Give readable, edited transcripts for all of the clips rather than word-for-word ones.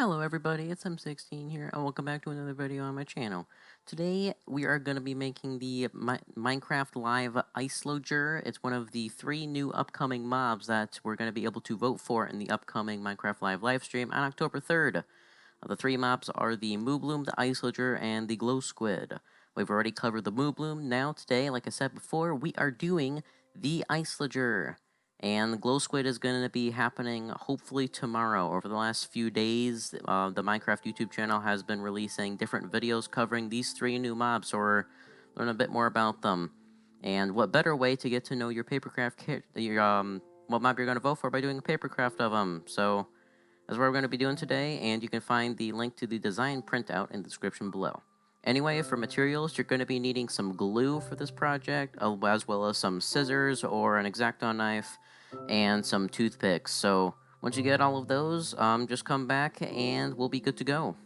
Hello everybody, it's M16 here, and welcome back to another video on my channel. Today, we are going to be making the Minecraft Live Iceologer. It's one of the 3 new upcoming mobs that we're going to be able to vote for in the upcoming Minecraft Live livestream on October 3rd. The 3 mobs are the Moobloom, the Iceologer, and the Glow Squid. We've already covered the Moobloom. Now today, like I said before, we are doing the Iceologer. And the Glow Squid is going to be happening hopefully tomorrow. Over the last few days, the Minecraft YouTube channel has been releasing different videos covering these 3 new mobs, so we're learn a bit more about them. And what better way to get to know your papercraft, what mob you're going to vote for by doing a papercraft of them. So that's what we're going to be doing today, and you can find the link to the design printout in the description below. Anyway, for materials, you're going to be needing some glue for this project, as well as some scissors or an X-Acto knife, and some toothpicks. So once you get all of those, just come back and we'll be good to go.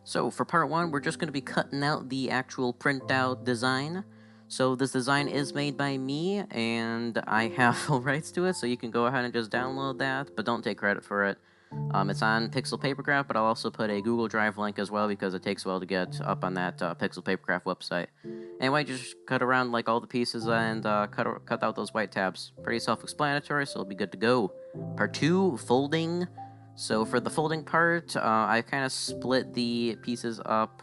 So for part 1, we're just going to be cutting out the actual printout design. So this design is made by me, and I have full rights to it, so you can go ahead and just download that, but don't take credit for it. It's on Pixel Papercraft, but I'll also put a Google Drive link as well, because it takes a while to get up on that Pixel Papercraft website. Anyway, just cut around like all the pieces and cut out those white tabs. Pretty self-explanatory, so it'll be good to go. Part 2, folding. So for the folding part, I kind of split the pieces up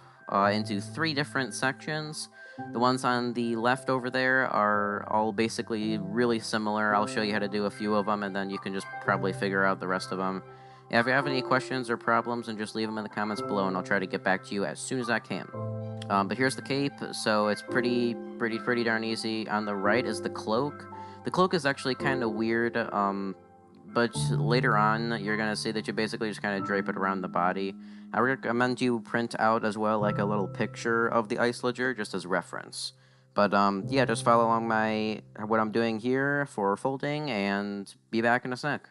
into 3 different sections. The ones on the left over there are all basically really similar. I'll show you how to do a few of them, and then you can just probably figure out the rest of them. Yeah, if you have any questions or problems, then just leave them in the comments below, and I'll try to get back to you as soon as I can. But here's the cape, so it's pretty darn easy. On the right is the cloak. The cloak is actually kind of weird, but later on, you're going to see that you basically just kind of drape it around the body. I recommend you print out as well like a little picture of the Iceologer just as reference. But yeah, just follow along what I'm doing here for folding, and be back in a sec.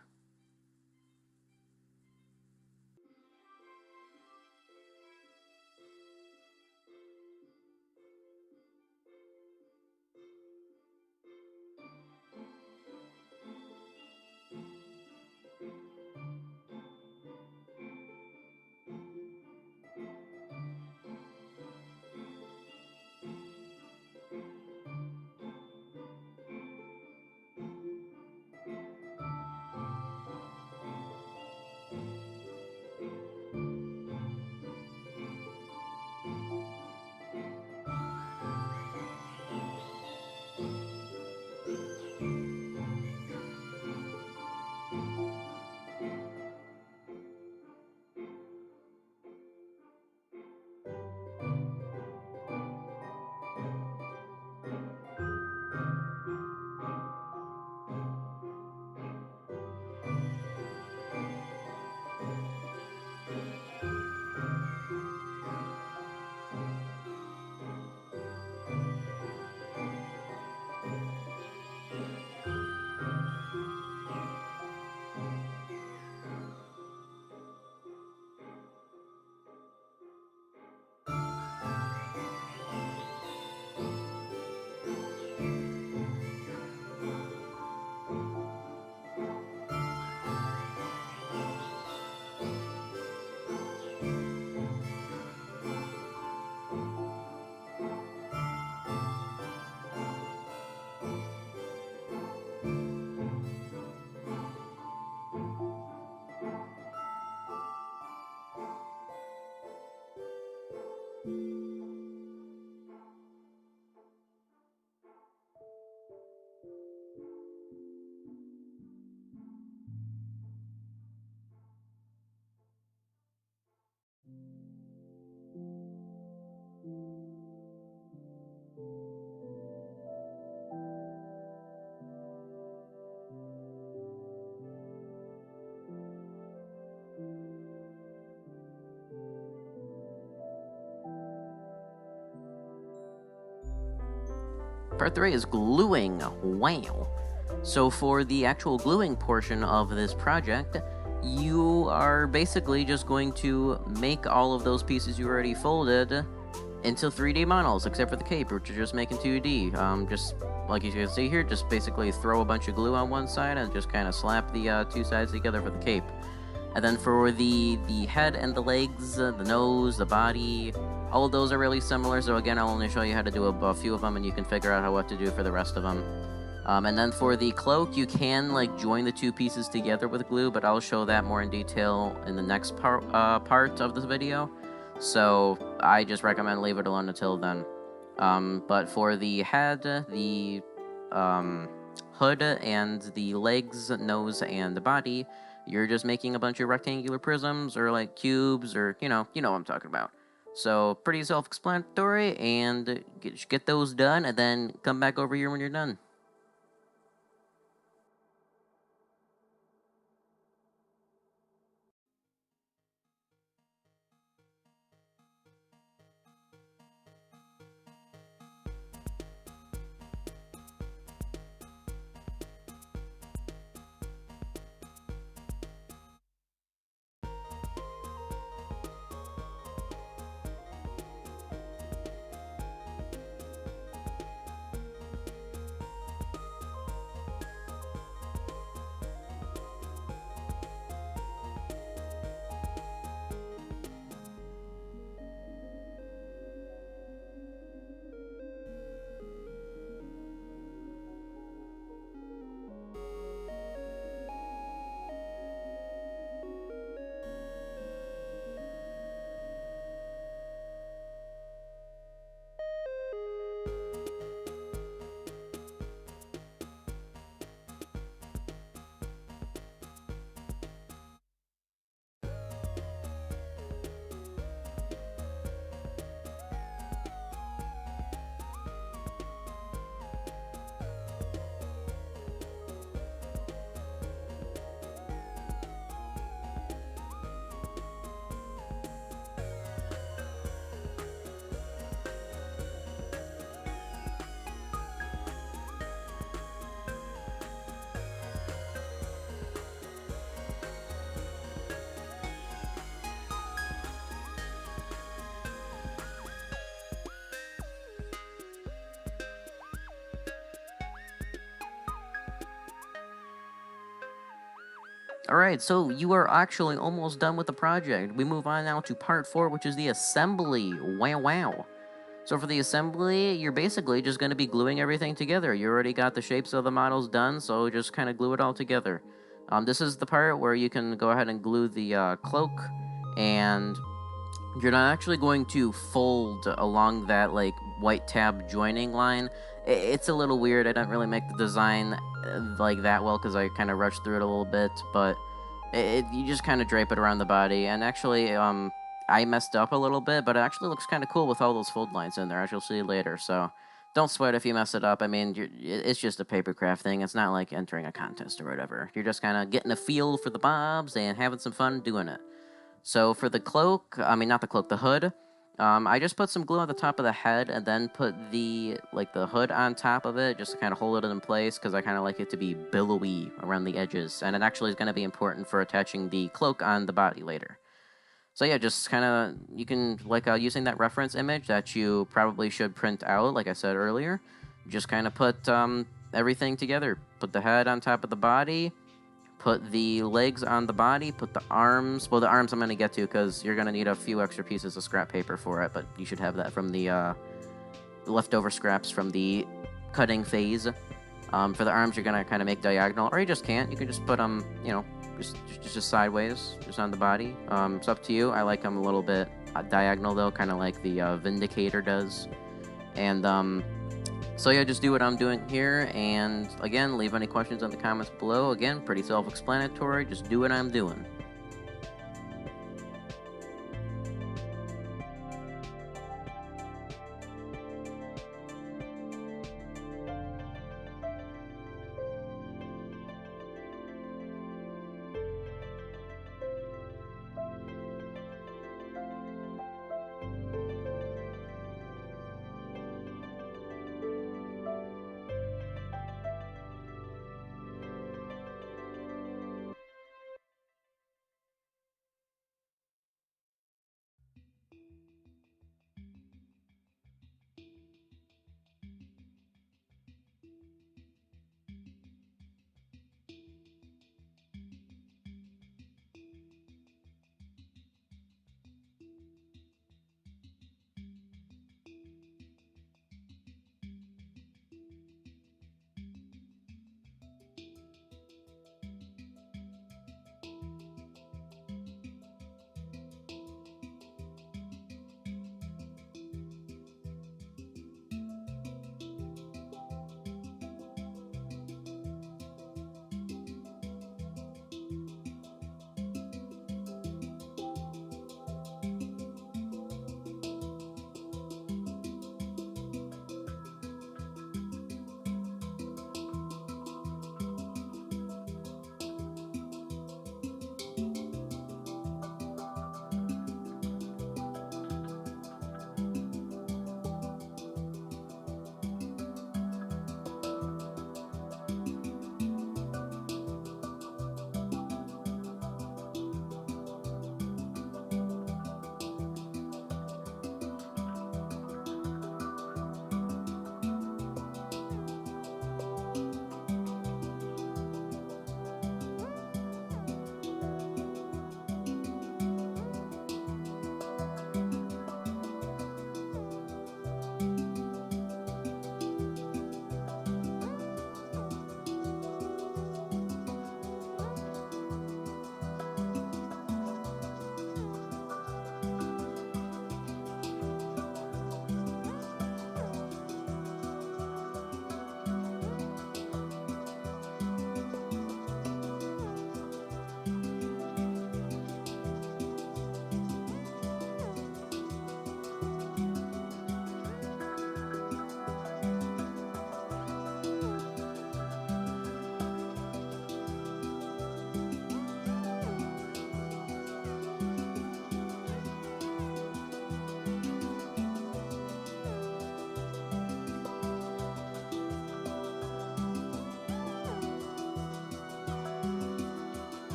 Part 3 is gluing. Wow. So for the actual gluing portion of this project, you are basically just going to make all of those pieces you already folded into 3D models, except for the cape, which you're just making 2D. Just like you can see here, just basically throw a bunch of glue on one side and just kind of slap the two sides together for the cape. And then for the head and the legs, the nose, the body, all of those are really similar. So again, I'll only show you how to do a few of them, and you can figure out what to do for the rest of them. And then for the cloak, you can like join the two pieces together with glue, but I'll show that more in detail in the next part of this video. So I just recommend leave it alone until then. But for the head, the hood, and the legs, nose, and the body, you're just making a bunch of rectangular prisms or like cubes, or you know what I'm talking about. So pretty self-explanatory, and get those done, and then come back over here when you're done. Alright, so you are actually almost done with the project. We move on now to part 4, which is the assembly. Wow, wow. So for the assembly, you're basically just going to be gluing everything together. You already got the shapes of the models done, so just kind of glue it all together. This is the part where you can go ahead and glue the cloak, and you're not actually going to fold along that like white tab joining line. It's a little weird. I didn't really make the design like that well because I kind of rushed through it a little bit, but you just kind of drape it around the body. And actually, I messed up a little bit, but it actually looks kind of cool with all those fold lines in there, as you'll see later. So don't sweat if you mess it up. I mean, it's just a paper craft thing. It's not like entering a contest or whatever. You're just kind of getting a feel for the bobs and having some fun doing it. So for the cloak, I mean, not the cloak, the hood, I just put some glue on the top of the head and then put the hood on top of it just to kind of hold it in place because I kind of like it to be billowy around the edges. And it actually is going to be important for attaching the cloak on the body later. So yeah, just kind of, you can, like using that reference image that you probably should print out, like I said earlier, just kind of put everything together. Put the head on top of the body, put the legs on the body, put the arms. Well, the arms I'm going to get to because you're going to need a few extra pieces of scrap paper for it, but you should have that from the leftover scraps from the cutting phase. For the arms, you're going to kind of make diagonal, or you just can't. You can just put them, just sideways, just on the body. It's up to you. I like them a little bit diagonal, though, kind of like the Vindicator does. And so yeah, just do what I'm doing here, and again, leave any questions in the comments below. Again, pretty self-explanatory, just do what I'm doing.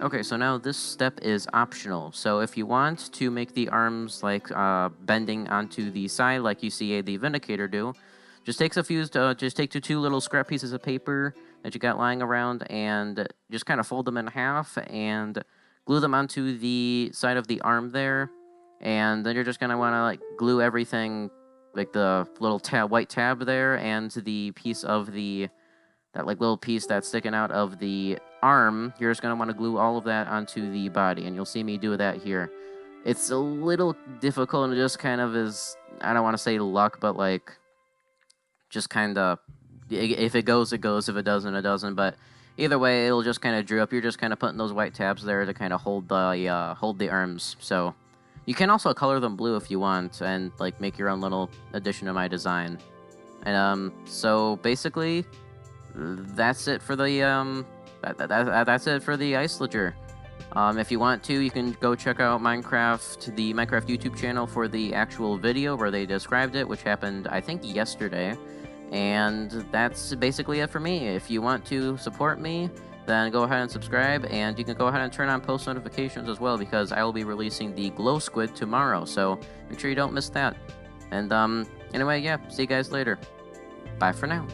Okay, so now this step is optional. So if you want to make the arms like bending onto the side, like you see the Vindicator do, just take two little scrap pieces of paper that you got lying around and just kind of fold them in half and glue them onto the side of the arm there. And then you're just gonna want to like glue everything, like the little white tab there, and the piece of that like little piece that's sticking out of the arm. You're just going to want to glue all of that onto the body, and you'll see me do that here. It's a little difficult, and it just kind of is, I don't want to say luck, but like just kind of, if it goes, it goes. If it doesn't, it doesn't. But either way, it'll just kind of drew up. You're just kind of putting those white tabs there to kind of hold the arms. So you can also color them blue if you want, and like make your own little addition to my design. And so basically, that's it for the that's it for the Iceologer. If you want to, you can go check out the Minecraft YouTube channel for the actual video where they described it, which happened I think yesterday. And that's basically it for me. If you want to support me, then go ahead and subscribe, and you can go ahead and turn on post notifications as well, because I will be releasing the glow squid tomorrow. So make sure you don't miss that. And anyway, yeah, see you guys later. Bye for now.